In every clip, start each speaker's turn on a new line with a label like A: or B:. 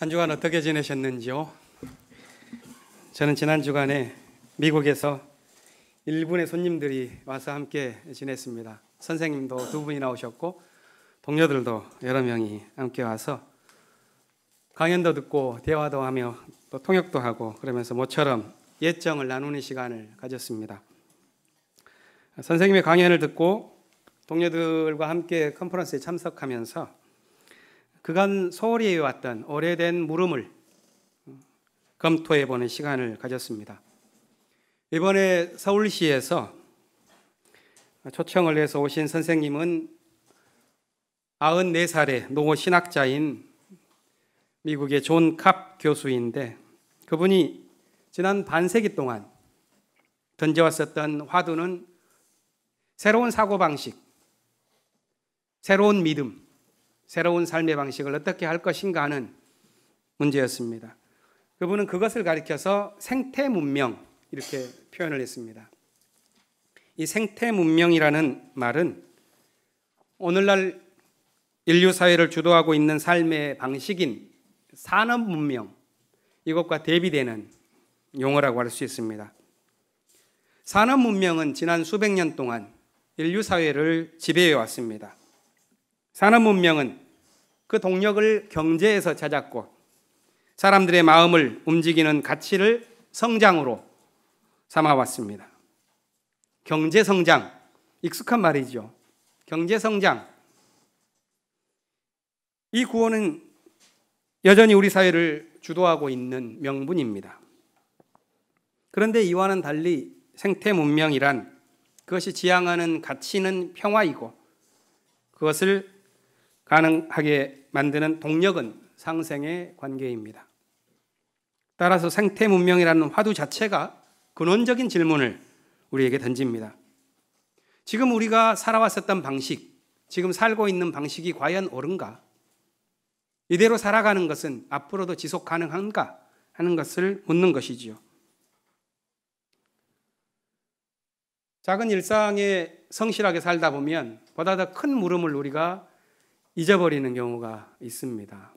A: 한 주간 어떻게 지내셨는지요? 저는 지난 주간에 미국에서 일본의 손님들이 와서 함께 지냈습니다. 선생님도 두 분이나 오셨고 동료들도 여러 명이 함께 와서 강연도 듣고 대화도 하며 또 통역도 하고 그러면서 모처럼 예정을 나누는 시간을 가졌습니다. 선생님의 강연을 듣고 동료들과 함께 컨퍼런스에 참석하면서 그간 소홀히 해왔던 오래된 물음을 검토해보는 시간을 가졌습니다. 이번에 서울시에서 초청을 해서 오신 선생님은 94살의 노 신학자인 미국의 존 캅 교수인데, 그분이 지난 반세기 동안 던져왔었던 화두는 새로운 사고방식, 새로운 믿음, 새로운 삶의 방식을 어떻게 할 것인가 하는 문제였습니다. 그분은 그것을 가리켜서 생태문명 이렇게 표현을 했습니다. 이 생태문명이라는 말은 오늘날 인류 사회를 주도하고 있는 삶의 방식인 산업문명, 이것과 대비되는 용어라고 할 수 있습니다. 산업문명은 지난 수백 년 동안 인류 사회를 지배해 왔습니다. 산업문명은 그 동력을 경제에서 찾았고 사람들의 마음을 움직이는 가치를 성장으로 삼아왔습니다. 경제성장, 익숙한 말이죠. 경제성장. 이 구호는 여전히 우리 사회를 주도하고 있는 명분입니다. 그런데 이와는 달리 생태문명이란 그것이 지향하는 가치는 평화이고 그것을 가능하게 만드는 동력은 상생의 관계입니다. 따라서 생태문명이라는 화두 자체가 근원적인 질문을 우리에게 던집니다. 지금 우리가 살아왔었던 방식, 지금 살고 있는 방식이 과연 옳은가? 이대로 살아가는 것은 앞으로도 지속 가능한가? 하는 것을 묻는 것이지요. 작은 일상에 성실하게 살다 보면 보다 더 큰 물음을 우리가 잊어버리는 경우가 있습니다.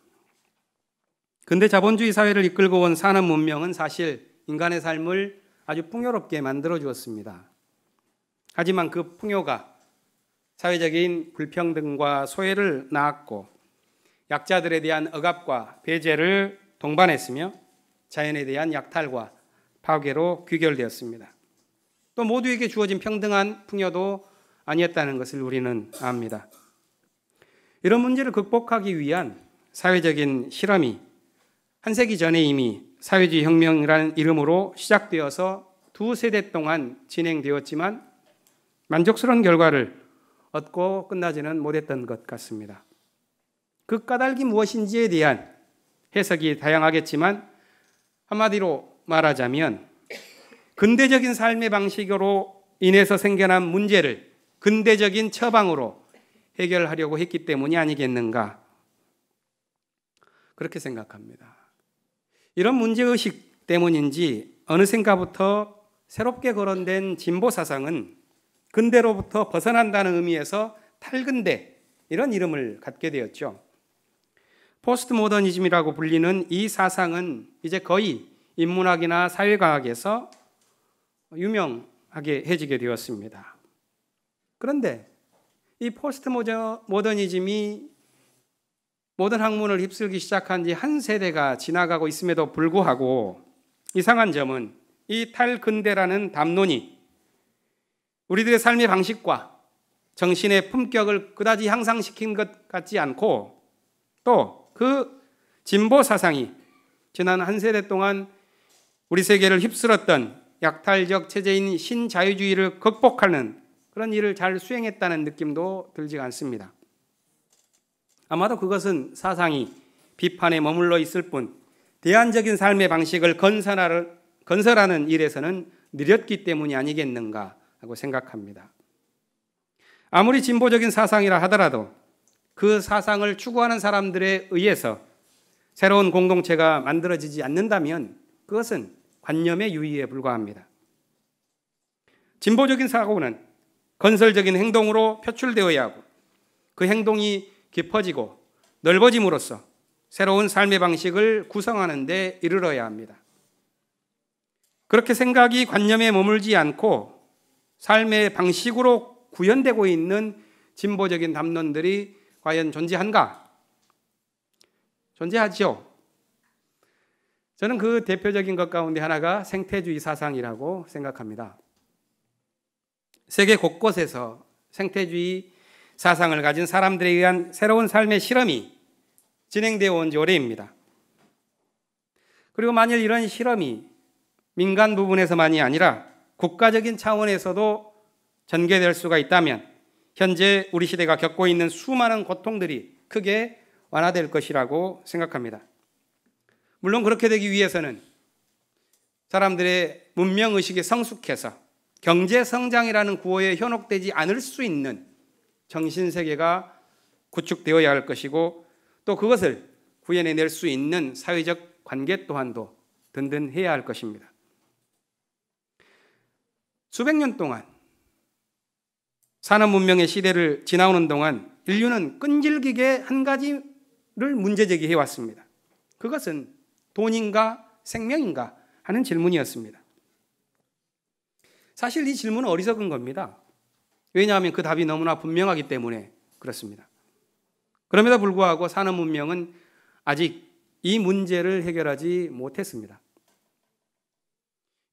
A: 근대 자본주의 사회를 이끌고 온 산업 문명은 사실 인간의 삶을 아주 풍요롭게 만들어 주었습니다. 하지만 그 풍요가 사회적인 불평등과 소외를 낳았고 약자들에 대한 억압과 배제를 동반했으며 자연에 대한 약탈과 파괴로 귀결되었습니다. 또 모두에게 주어진 평등한 풍요도 아니었다는 것을 우리는 압니다. 이런 문제를 극복하기 위한 사회적인 실험이 한 세기 전에 이미 사회주의 혁명이라는 이름으로 시작되어서 두 세대 동안 진행되었지만 만족스러운 결과를 얻고 끝나지는 못했던 것 같습니다. 그 까닭이 무엇인지에 대한 해석이 다양하겠지만 한마디로 말하자면 근대적인 삶의 방식으로 인해서 생겨난 문제를 근대적인 처방으로 해결하려고 했기 때문이 아니겠는가, 그렇게 생각합니다. 이런 문제의식 때문인지 어느샌가부터 새롭게 거론된 진보사상은 근대로부터 벗어난다는 의미에서 탈근대, 이런 이름을 갖게 되었죠. 포스트 모더니즘이라고 불리는 이 사상은 이제 거의 인문학이나 사회과학에서 유명하게 해지게 되었습니다. 그런데 이 포스트 모더니즘이 모든 학문을 휩쓸기 시작한 지 한 세대가 지나가고 있음에도 불구하고 이상한 점은 이 탈근대라는 담론이 우리들의 삶의 방식과 정신의 품격을 그다지 향상시킨 것 같지 않고 또 그 진보 사상이 지난 한 세대 동안 우리 세계를 휩쓸었던 약탈적 체제인 신자유주의를 극복하는 그런 일을 잘 수행했다는 느낌도 들지가 않습니다. 아마도 그것은 사상이 비판에 머물러 있을 뿐 대안적인 삶의 방식을 건설하는 일에서는 느렸기 때문이 아니겠는가 하고 생각합니다. 아무리 진보적인 사상이라 하더라도 그 사상을 추구하는 사람들에 의해서 새로운 공동체가 만들어지지 않는다면 그것은 관념의 유의에 불과합니다. 진보적인 사고는 건설적인 행동으로 표출되어야 하고 그 행동이 깊어지고 넓어짐으로써 새로운 삶의 방식을 구성하는 데 이르러야 합니다. 그렇게 생각이 관념에 머물지 않고 삶의 방식으로 구현되고 있는 진보적인 담론들이 과연 존재한가? 존재하죠. 저는 그 대표적인 것 가운데 하나가 생태주의 사상이라고 생각합니다. 세계 곳곳에서 생태주의 사상을 가진 사람들에 의한 새로운 삶의 실험이 진행되어 온 지 오래입니다. 그리고 만일 이런 실험이 민간 부분에서만이 아니라 국가적인 차원에서도 전개될 수가 있다면 현재 우리 시대가 겪고 있는 수많은 고통들이 크게 완화될 것이라고 생각합니다. 물론 그렇게 되기 위해서는 사람들의 문명의식에 성숙해서 경제성장이라는 구호에 현혹되지 않을 수 있는 정신세계가 구축되어야 할 것이고 또 그것을 구현해낼 수 있는 사회적 관계 또한도 든든해야 할 것입니다. 수백 년 동안 산업문명의 시대를 지나오는 동안 인류는 끈질기게 한 가지를 문제제기해 왔습니다. 그것은 돈인가 생명인가 하는 질문이었습니다. 사실 이 질문은 어리석은 겁니다. 왜냐하면 그 답이 너무나 분명하기 때문에 그렇습니다. 그럼에도 불구하고 산업문명은 아직 이 문제를 해결하지 못했습니다.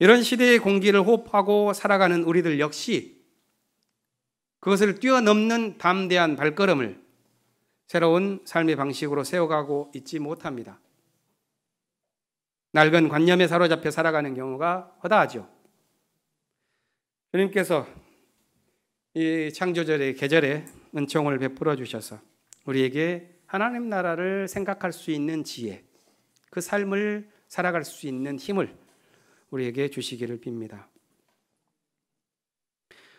A: 이런 시대의 공기를 호흡하고 살아가는 우리들 역시 그것을 뛰어넘는 담대한 발걸음을 새로운 삶의 방식으로 세워가고 있지 못합니다. 낡은 관념에 사로잡혀 살아가는 경우가 허다하죠. 주님께서 이 창조절의 계절에 은총을 베풀어 주셔서 우리에게 하나님 나라를 생각할 수 있는 지혜, 그 삶을 살아갈 수 있는 힘을 우리에게 주시기를 빕니다.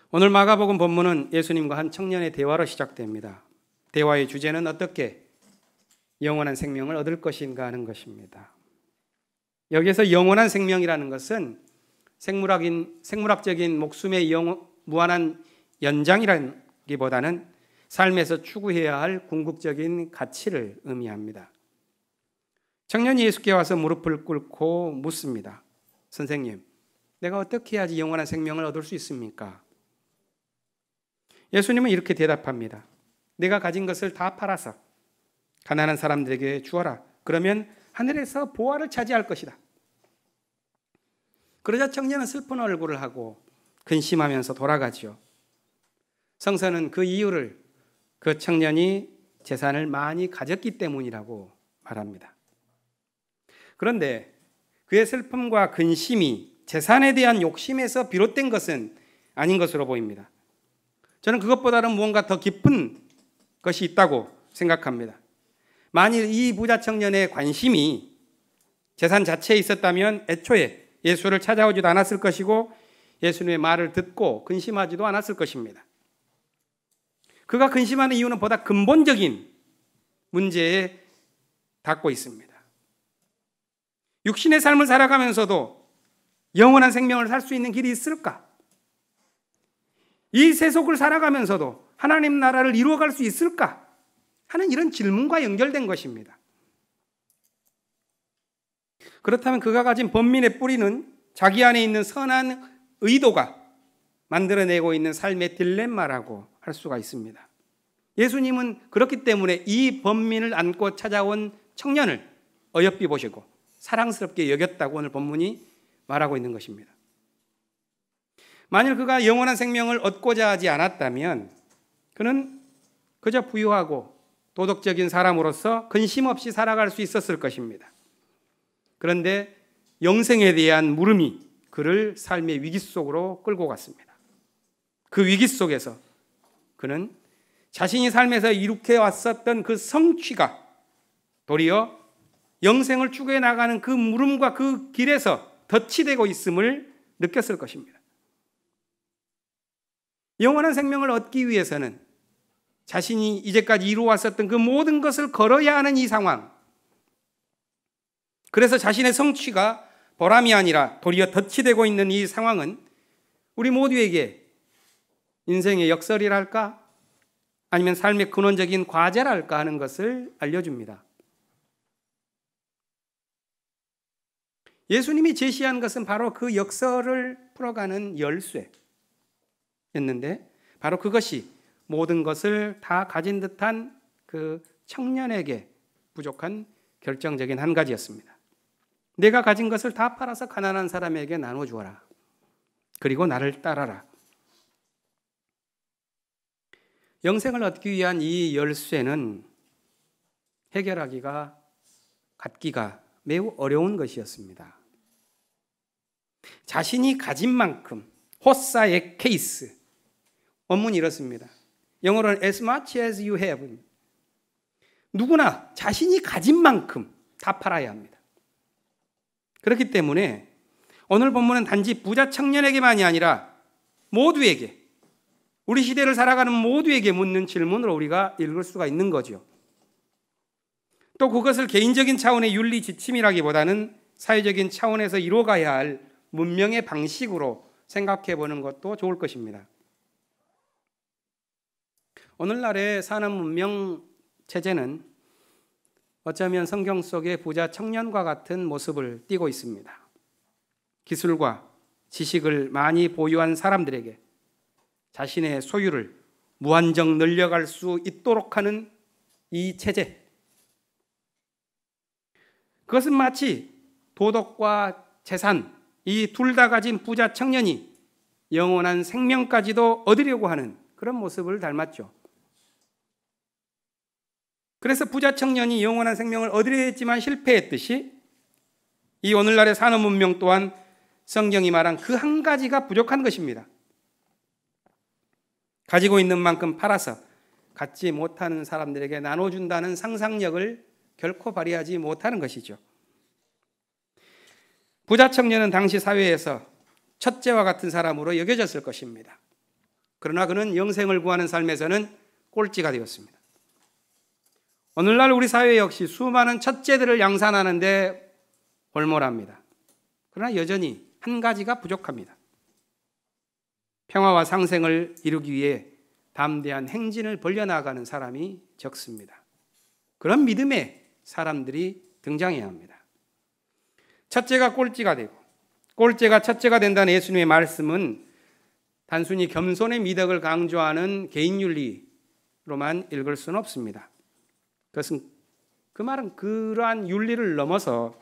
A: 오늘 마가복음 본문은 예수님과 한 청년의 대화로 시작됩니다. 대화의 주제는 어떻게 영원한 생명을 얻을 것인가 하는 것입니다. 여기에서 영원한 생명이라는 것은 생물학적인 목숨의 무한한 연장이라기보다는 삶에서 추구해야 할 궁극적인 가치를 의미합니다. 청년이 예수께 와서 무릎을 꿇고 묻습니다. 선생님, 내가 어떻게 해야지 영원한 생명을 얻을 수 있습니까? 예수님은 이렇게 대답합니다. 내가 가진 것을 다 팔아서 가난한 사람들에게 주어라. 그러면 하늘에서 보화를 차지할 것이다. 그러자 청년은 슬픈 얼굴을 하고 근심하면서 돌아가죠. 성서는 그 이유를 그 청년이 재산을 많이 가졌기 때문이라고 말합니다. 그런데 그의 슬픔과 근심이 재산에 대한 욕심에서 비롯된 것은 아닌 것으로 보입니다. 저는 그것보다는 무언가 더 깊은 것이 있다고 생각합니다. 만일 이 부자 청년의 관심이 재산 자체에 있었다면 애초에 예수를 찾아오지도 않았을 것이고 예수님의 말을 듣고 근심하지도 않았을 것입니다. 그가 근심하는 이유는 보다 근본적인 문제에 닿고 있습니다. 육신의 삶을 살아가면서도 영원한 생명을 살 수 있는 길이 있을까? 이 세속을 살아가면서도 하나님 나라를 이루어갈 수 있을까? 하는 이런 질문과 연결된 것입니다. 그렇다면 그가 가진 번민의 뿌리는 자기 안에 있는 선한 의도가 만들어내고 있는 삶의 딜레마라고 할 수가 있습니다. 예수님은 그렇기 때문에 이 번민을 안고 찾아온 청년을 어여삐 보시고 사랑스럽게 여겼다고 오늘 본문이 말하고 있는 것입니다. 만일 그가 영원한 생명을 얻고자 하지 않았다면 그는 그저 부유하고 도덕적인 사람으로서 근심 없이 살아갈 수 있었을 것입니다. 그런데 영생에 대한 물음이 그를 삶의 위기 속으로 끌고 갔습니다. 그 위기 속에서 그는 자신이 삶에서 이룩해 왔었던 그 성취가 도리어 영생을 추구해 나가는 그 물음과 그 길에서 덧치되고 있음을 느꼈을 것입니다. 영원한 생명을 얻기 위해서는 자신이 이제까지 이루어왔었던 그 모든 것을 걸어야 하는 이 상황, 그래서 자신의 성취가 보람이 아니라 도리어 덧치되고 있는 이 상황은 우리 모두에게 인생의 역설이랄까 아니면 삶의 근원적인 과제랄까 하는 것을 알려줍니다. 예수님이 제시한 것은 바로 그 역설을 풀어가는 열쇠였는데 바로 그것이 모든 것을 다 가진 듯한 그 청년에게 부족한 결정적인 한 가지였습니다. 내가 가진 것을 다 팔아서 가난한 사람에게 나눠주어라. 그리고 나를 따라라. 영생을 얻기 위한 이 열쇠는 해결하기가, 갖기가 매우 어려운 것이었습니다. 자신이 가진 만큼, 호사의 케이스. 원문이 이렇습니다. 영어로는 as much as you have. 누구나 자신이 가진 만큼 다 팔아야 합니다. 그렇기 때문에 오늘 본문은 단지 부자 청년에게만이 아니라 모두에게, 우리 시대를 살아가는 모두에게 묻는 질문으로 우리가 읽을 수가 있는 거죠. 또 그것을 개인적인 차원의 윤리 지침이라기보다는 사회적인 차원에서 이루어가야 할 문명의 방식으로 생각해 보는 것도 좋을 것입니다. 오늘날의 산업 문명 체제는 어쩌면 성경 속의 부자 청년과 같은 모습을 띠고 있습니다. 기술과 지식을 많이 보유한 사람들에게 자신의 소유를 무한정 늘려갈 수 있도록 하는 이 체제. 그것은 마치 도덕과 재산, 이 둘 다 가진 부자 청년이 영원한 생명까지도 얻으려고 하는 그런 모습을 닮았죠. 그래서 부자 청년이 영원한 생명을 얻으려 했지만 실패했듯이 이 오늘날의 산업 문명 또한 성경이 말한 그 한 가지가 부족한 것입니다. 가지고 있는 만큼 팔아서 갖지 못하는 사람들에게 나눠준다는 상상력을 결코 발휘하지 못하는 것이죠. 부자 청년은 당시 사회에서 첫째와 같은 사람으로 여겨졌을 것입니다. 그러나 그는 영생을 구하는 삶에서는 꼴찌가 되었습니다. 오늘날 우리 사회 역시 수많은 첫째들을 양산하는데 골몰합니다. 그러나 여전히 한 가지가 부족합니다. 평화와 상생을 이루기 위해 담대한 행진을 벌려나가는 사람이 적습니다. 그런 믿음의 사람들이 등장해야 합니다. 첫째가 꼴찌가 되고 꼴찌가 첫째가 된다는 예수님의 말씀은 단순히 겸손의 미덕을 강조하는 개인윤리로만 읽을 수는 없습니다. 그것은 그 말은 그러한 윤리를 넘어서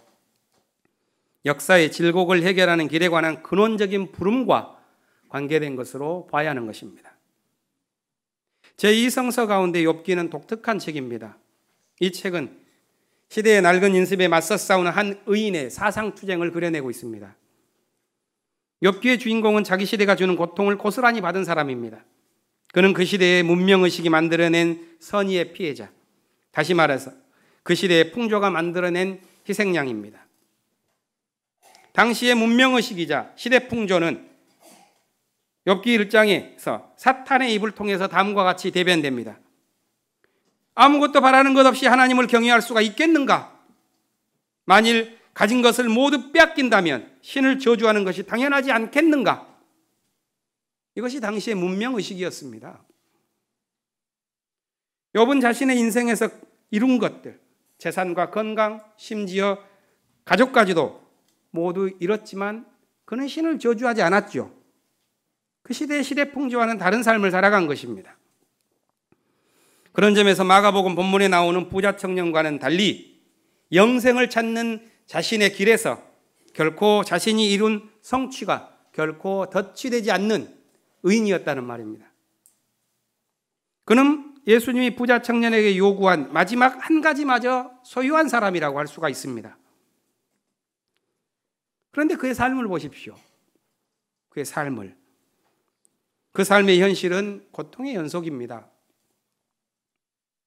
A: 역사의 질곡을 해결하는 길에 관한 근원적인 부름과 관계된 것으로 봐야 하는 것입니다. 제2성서 가운데 욥기는 독특한 책입니다. 이 책은 시대의 낡은 인습에 맞서 싸우는 한 의인의 사상투쟁을 그려내고 있습니다. 욥기의 주인공은 자기 시대가 주는 고통을 고스란히 받은 사람입니다. 그는 그 시대의 문명의식이 만들어낸 선의의 피해자, 다시 말해서 그 시대의 풍조가 만들어낸 희생양입니다. 당시의 문명의식이자 시대 풍조는 욥기 1장에서 사탄의 입을 통해서 다음과 같이 대변됩니다. 아무것도 바라는 것 없이 하나님을 경외할 수가 있겠는가? 만일 가진 것을 모두 빼앗긴다면 신을 저주하는 것이 당연하지 않겠는가? 이것이 당시의 문명의식이었습니다. 욥은 자신의 인생에서 이룬 것들, 재산과 건강, 심지어 가족까지도 모두 잃었지만 그는 신을 저주하지 않았죠. 그 시대의 시대 풍조와는 다른 삶을 살아간 것입니다. 그런 점에서 마가복음 본문에 나오는 부자 청년과는 달리 영생을 찾는 자신의 길에서 결코 자신이 이룬 성취가 결코 덧취되지 않는 의인이었다는 말입니다. 그는 예수님이 부자 청년에게 요구한 마지막 한 가지마저 소유한 사람이라고 할 수가 있습니다. 그런데 그의 삶을 보십시오. 그의 삶을. 그 삶의 현실은 고통의 연속입니다.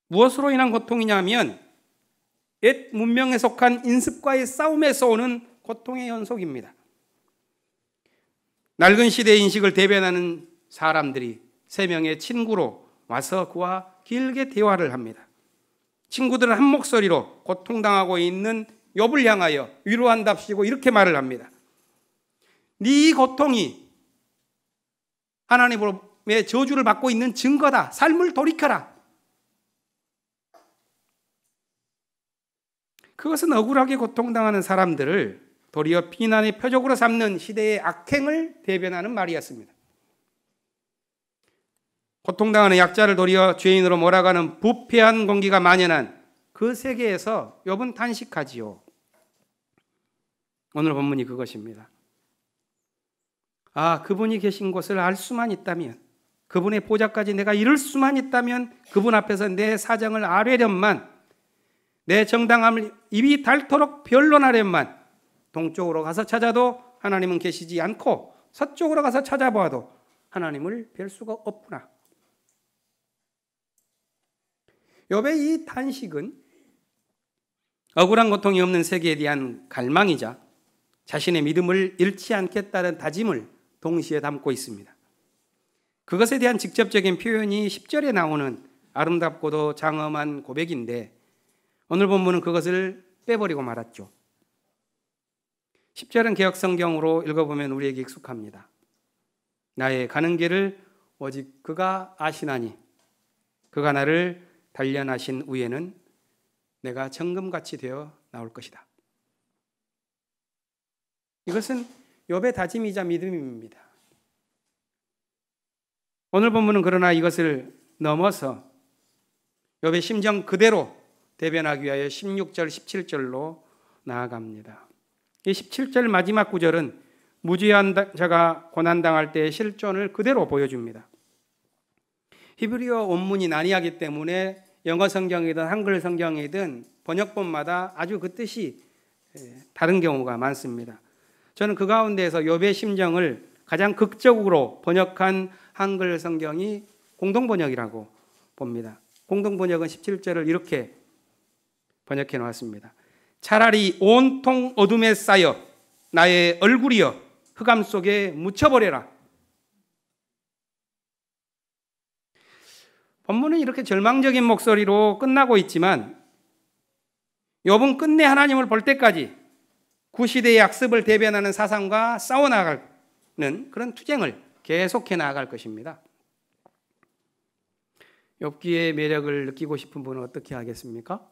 A: 무엇으로 인한 고통이냐면 옛 문명에 속한 인습과의 싸움에서 오는 고통의 연속입니다. 낡은 시대의 인식을 대변하는 사람들이 3명의 친구로 와서 그와 길게 대화를 합니다. 친구들은 한 목소리로 고통당하고 있는 욥을 향하여 위로한답시고 이렇게 말을 합니다. 네 고통이 하나님의 저주를 받고 있는 증거다. 삶을 돌이켜라. 그것은 억울하게 고통당하는 사람들을 도리어 비난의 표적으로 삼는 시대의 악행을 대변하는 말이었습니다. 고통당하는 약자를 도리어 죄인으로 몰아가는 부패한 공기가 만연한 그 세계에서 욥은 탄식하지요. 오늘 본문이 그것입니다. 그분이 계신 곳을 알 수만 있다면, 그분의 보좌까지 내가 이룰 수만 있다면, 그분 앞에서 내 사정을 아뢰련만, 내 정당함을 입이 닳도록 변론하련만, 동쪽으로 가서 찾아도 하나님은 계시지 않고 서쪽으로 가서 찾아보아도 하나님을 뵐 수가 없구나. 욥의 이 탄식은 억울한 고통이 없는 세계에 대한 갈망이자 자신의 믿음을 잃지 않겠다는 다짐을 동시에 담고 있습니다. 그것에 대한 직접적인 표현이 10절에 나오는 아름답고도 장엄한 고백인데 오늘 본문은 그것을 빼버리고 말았죠. 10절은 개역성경으로 읽어보면 우리에게 익숙합니다. 나의 가는 길을 오직 그가 아시나니 그가 나를 단련하신 후에는 내가 정금같이 되어 나올 것이다. 이것은 욥의 다짐이자 믿음입니다. 오늘 본문은 그러나 이것을 넘어서 욥의 심정 그대로 대변하기 위하여 16절, 17절로 나아갑니다. 이 17절 마지막 구절은 무죄한 자가 고난당할 때의 실존을 그대로 보여줍니다. 히브리어 원문이 난이하기 때문에 영어 성경이든 한글 성경이든 번역본마다 아주 그 뜻이 다른 경우가 많습니다. 저는 그 가운데에서 욥의 심정을 가장 극적으로 번역한 한글 성경이 공동번역이라고 봅니다. 공동번역은 17절을 이렇게 번역해 놓았습니다. 차라리 온통 어둠에 쌓여 나의 얼굴이여 흑암 속에 묻혀버려라. 본문은 이렇게 절망적인 목소리로 끝나고 있지만 욥은 끝내 하나님을 볼 때까지 구시대의 약습을 대변하는 사상과 싸워나가는 그런 투쟁을 계속해 나아갈 것입니다. 욥기의 매력을 느끼고 싶은 분은 어떻게 하겠습니까?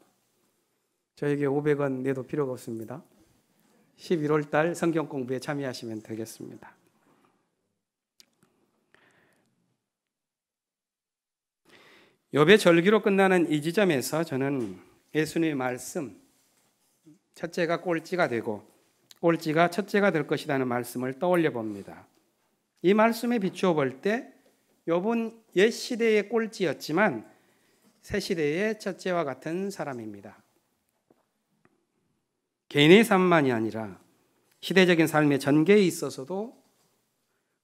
A: 저에게 500원 내도 필요가 없습니다. 11월 달 성경 공부에 참여하시면 되겠습니다. 욥의 절기로 끝나는 이 지점에서 저는 예수님의 말씀, 첫째가 꼴찌가 되고 꼴찌가 첫째가 될 것이라는 말씀을 떠올려 봅니다. 이 말씀에 비추어 볼 때 욥은 옛 시대의 꼴찌였지만 새 시대의 첫째와 같은 사람입니다. 개인의 삶만이 아니라 시대적인 삶의 전개에 있어서도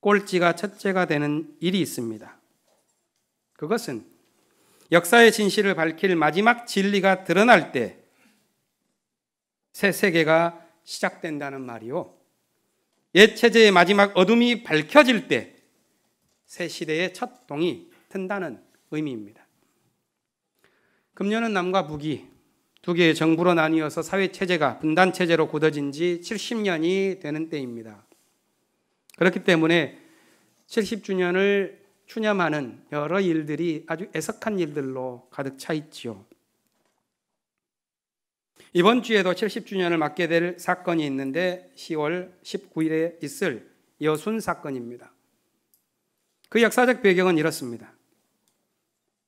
A: 꼴찌가 첫째가 되는 일이 있습니다. 그것은 역사의 진실을 밝힐 마지막 진리가 드러날 때 새 세계가 시작된다는 말이요. 옛 체제의 마지막 어둠이 밝혀질 때 새 시대의 첫 동이 튼다는 의미입니다. 금년은 남과 북이 두 개의 정부로 나뉘어서 사회 체제가 분단 체제로 굳어진 지 70년이 되는 때입니다. 그렇기 때문에 70주년을 추념하는 여러 일들이 아주 애석한 일들로 가득 차 있지요. 이번 주에도 70주년을 맞게 될 사건이 있는데 10월 19일에 있을 여순 사건입니다. 그 역사적 배경은 이렇습니다.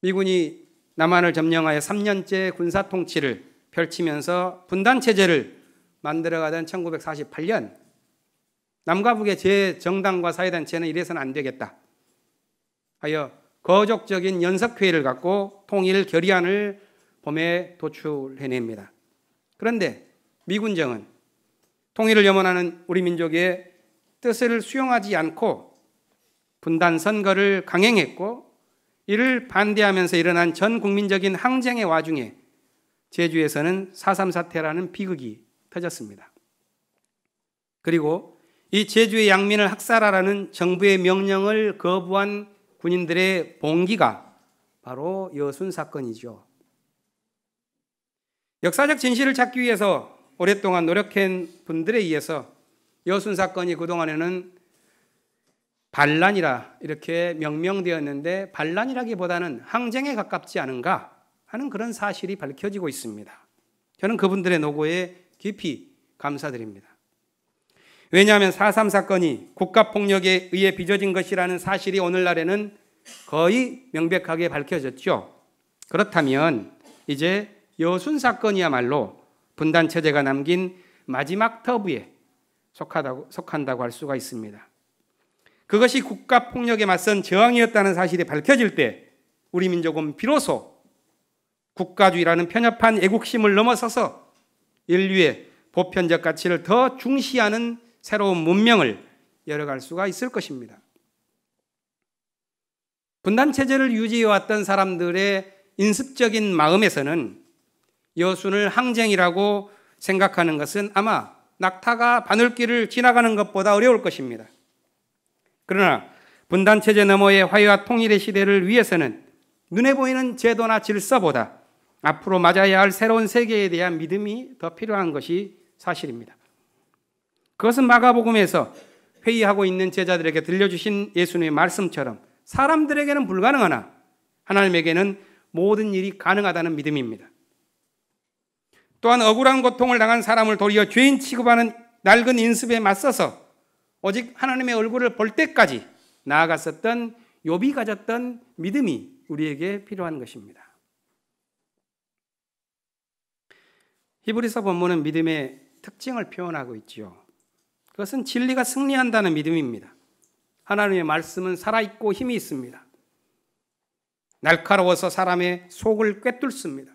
A: 미군이 남한을 점령하여 3년째 군사 통치를 펼치면서 분단 체제를 만들어가던 1948년 남과 북의 재정당과 사회단체는 이래서는 안 되겠다 하여 거족적인 연석회의를 갖고 통일 결의안을 봄에 도출해냅니다. 그런데 미군정은 통일을 염원하는 우리 민족의 뜻을 수용하지 않고 분단 선거를 강행했고 이를 반대하면서 일어난 전 국민적인 항쟁의 와중에 제주에서는 4.3 사태라는 비극이 터졌습니다. 그리고 이 제주의 양민을 학살하라는 정부의 명령을 거부한 군인들의 봉기가 바로 여순 사건이죠. 역사적 진실을 찾기 위해서 오랫동안 노력한 분들에 의해서 여순 사건이 그동안에는 반란이라 이렇게 명명되었는데 반란이라기보다는 항쟁에 가깝지 않은가 하는 그런 사실이 밝혀지고 있습니다. 저는 그분들의 노고에 깊이 감사드립니다. 왜냐하면 4.3 사건이 국가폭력에 의해 빚어진 것이라는 사실이 오늘날에는 거의 명백하게 밝혀졌죠. 그렇다면 이제 여순 사건이야말로 분단체제가 남긴 마지막 터부에 속한다고 할 수가 있습니다. 그것이 국가폭력에 맞선 저항이었다는 사실이 밝혀질 때 우리 민족은 비로소 국가주의라는 편협한 애국심을 넘어서서 인류의 보편적 가치를 더 중시하는 새로운 문명을 열어갈 수가 있을 것입니다. 분단체제를 유지해왔던 사람들의 인습적인 마음에서는 여순을 항쟁이라고 생각하는 것은 아마 낙타가 바늘길을 지나가는 것보다 어려울 것입니다. 그러나 분단체제 너머의 화해와 통일의 시대를 위해서는 눈에 보이는 제도나 질서보다 앞으로 맞아야 할 새로운 세계에 대한 믿음이 더 필요한 것이 사실입니다. 그것은 마가복음에서 회의하고 있는 제자들에게 들려주신 예수님의 말씀처럼 사람들에게는 불가능하나 하나님에게는 모든 일이 가능하다는 믿음입니다. 또한 억울한 고통을 당한 사람을 도리어 죄인 취급하는 낡은 인습에 맞서서 오직 하나님의 얼굴을 볼 때까지 나아갔었던 욥이 가졌던 믿음이 우리에게 필요한 것입니다. 히브리서 본문은 믿음의 특징을 표현하고 있지요. 그것은 진리가 승리한다는 믿음입니다. 하나님의 말씀은 살아있고 힘이 있습니다. 날카로워서 사람의 속을 꿰뚫습니다.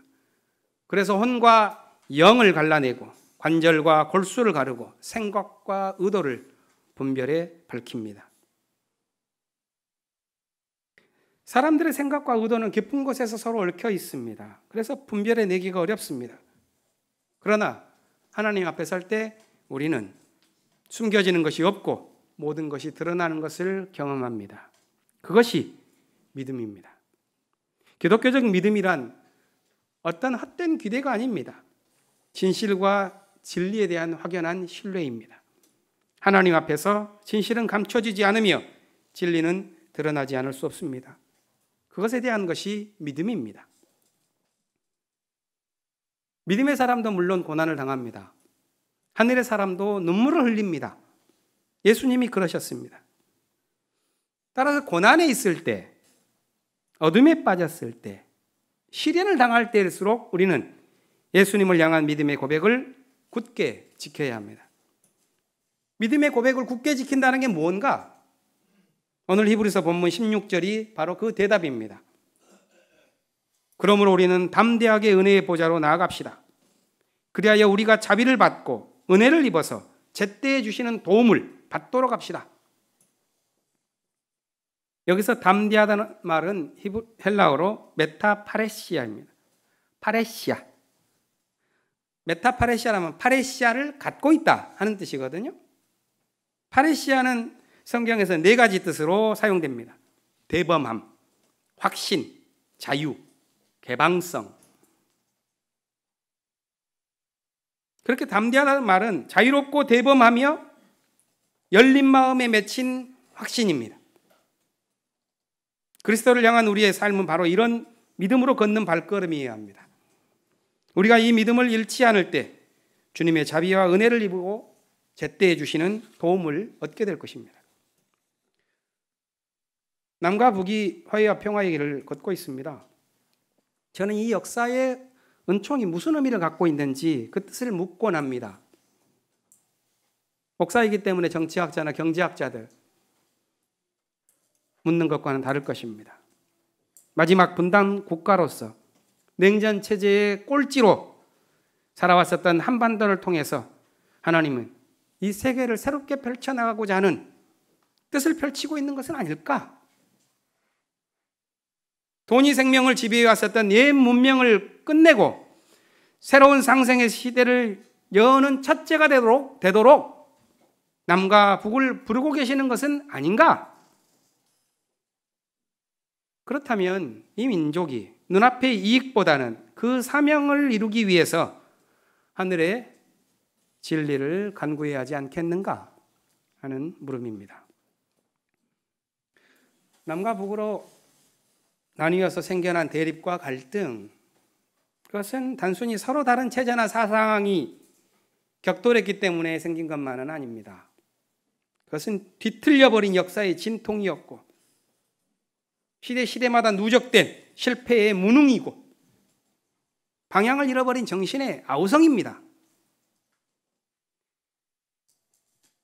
A: 그래서 혼과 영을 갈라내고 관절과 골수를 가르고 생각과 의도를 분별해 밝힙니다. 사람들의 생각과 의도는 깊은 곳에서 서로 얽혀 있습니다. 그래서 분별해 내기가 어렵습니다. 그러나 하나님 앞에 설 때 우리는 숨겨지는 것이 없고 모든 것이 드러나는 것을 경험합니다. 그것이 믿음입니다. 기독교적 믿음이란 어떤 헛된 기대가 아닙니다. 진실과 진리에 대한 확연한 신뢰입니다. 하나님 앞에서 진실은 감춰지지 않으며 진리는 드러나지 않을 수 없습니다. 그것에 대한 것이 믿음입니다. 믿음의 사람도 물론 고난을 당합니다. 하늘의 사람도 눈물을 흘립니다. 예수님이 그러셨습니다. 따라서 고난에 있을 때, 어둠에 빠졌을 때, 시련을 당할 때일수록 우리는 예수님을 향한 믿음의 고백을 굳게 지켜야 합니다. 믿음의 고백을 굳게 지킨다는 게 뭔가? 오늘 히브리서 본문 16절이 바로 그 대답입니다. 그러므로 우리는 담대하게 은혜의 보좌로 나아갑시다. 그리하여 우리가 자비를 받고 은혜를 입어서 제때에 주시는 도움을 받도록 합시다. 여기서 담대하다는 말은 헬라어로 메타파레시아입니다. 파레시아. 메타파레시아라면 파레시아를 갖고 있다 하는 뜻이거든요. 파레시아는 성경에서 4가지 뜻으로 사용됩니다. 대범함, 확신, 자유, 개방성. 그렇게 담대하다는 말은 자유롭고 대범하며 열린 마음에 맺힌 확신입니다. 그리스도를 향한 우리의 삶은 바로 이런 믿음으로 걷는 발걸음이어야 합니다. 우리가 이 믿음을 잃지 않을 때 주님의 자비와 은혜를 입고 제때에 주시는 도움을 얻게 될 것입니다. 남과 북이 화해와 평화의 길을 걷고 있습니다. 저는 이 역사의 은총이 무슨 의미를 갖고 있는지 그 뜻을 묻곤 합니다. 목사이기 때문에 정치학자나 경제학자들 묻는 것과는 다를 것입니다. 마지막 분단 국가로서 냉전 체제의 꼴찌로 살아왔었던 한반도를 통해서 하나님은 이 세계를 새롭게 펼쳐나가고자 하는 뜻을 펼치고 있는 것은 아닐까? 돈이 생명을 지배해왔었던 옛 문명을 끝내고 새로운 상생의 시대를 여는 첫째가 되도록 남과 북을 부르고 계시는 것은 아닌가? 그렇다면 이 민족이 눈앞의 이익보다는 그 사명을 이루기 위해서 하늘의 진리를 간구해야 하지 않겠는가 하는 물음입니다. 남과 북으로 나뉘어서 생겨난 대립과 갈등, 그것은 단순히 서로 다른 체제나 사상이 격돌했기 때문에 생긴 것만은 아닙니다. 그것은 뒤틀려버린 역사의 진통이었고 시대마다 누적된 실패의 무능이고 방향을 잃어버린 정신의 아우성입니다.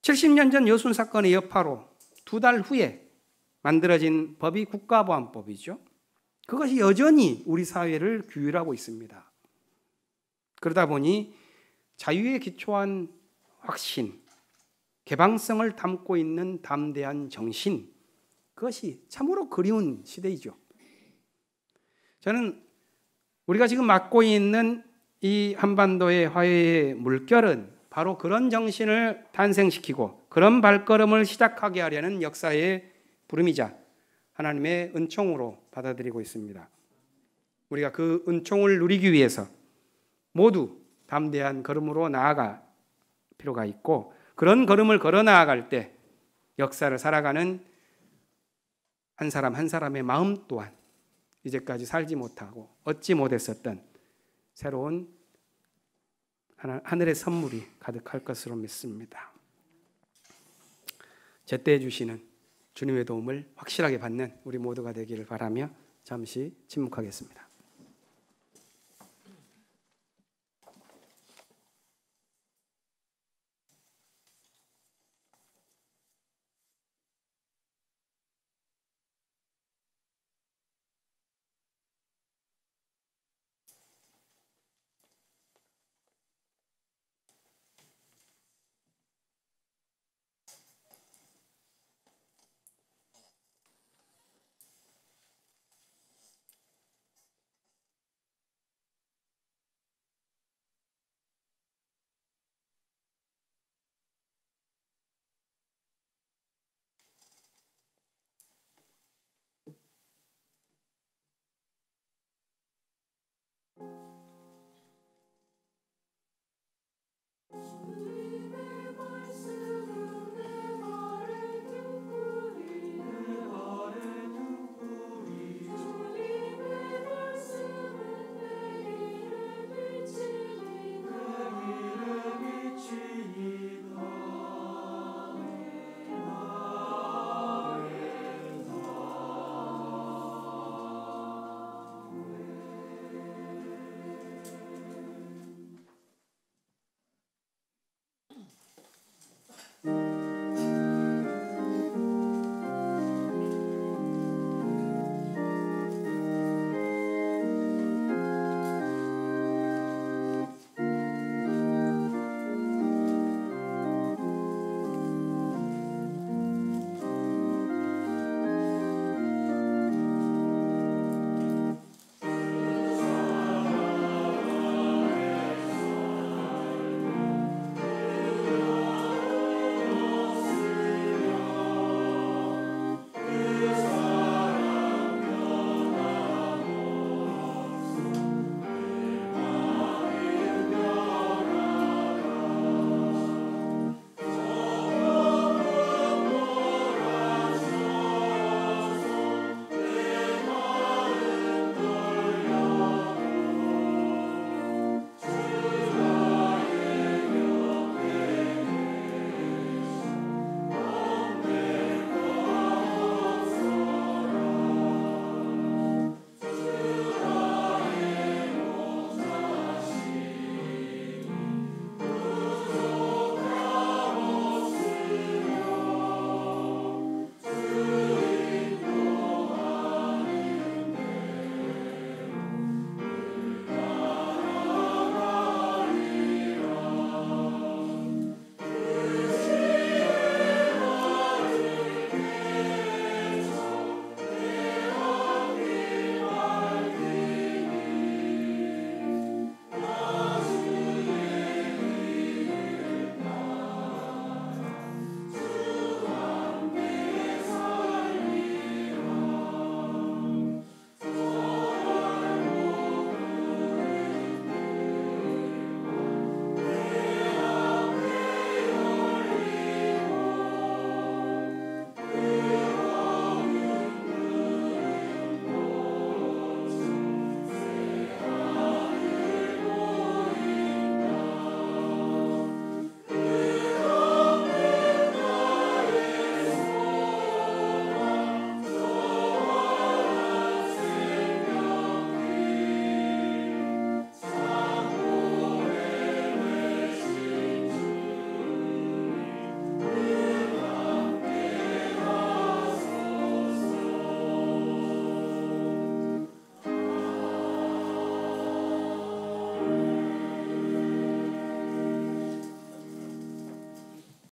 A: 70년 전 여순 사건의 여파로 2달 후에 만들어진 법이 국가보안법이죠. 그것이 여전히 우리 사회를 규율하고 있습니다. 그러다 보니 자유에 기초한 확신, 개방성을 담고 있는 담대한 정신, 그것이 참으로 그리운 시대이죠. 저는 우리가 지금 맡고 있는 이 한반도의 화해의 물결은 바로 그런 정신을 탄생시키고 그런 발걸음을 시작하게 하려는 역사의 부름이자 하나님의 은총으로 받아들이고 있습니다. 우리가 그 은총을 누리기 위해서 모두 담대한 걸음으로 나아갈 필요가 있고 그런 걸음을 걸어 나아갈 때 역사를 살아가는 한 사람 한 사람의 마음 또한 이제까지 살지 못하고 얻지 못했었던 새로운 하늘의 선물이 가득할 것으로 믿습니다. 제때 주시는 주님의 도움을 확실하게 받는 우리 모두가 되기를 바라며 잠시 침묵하겠습니다.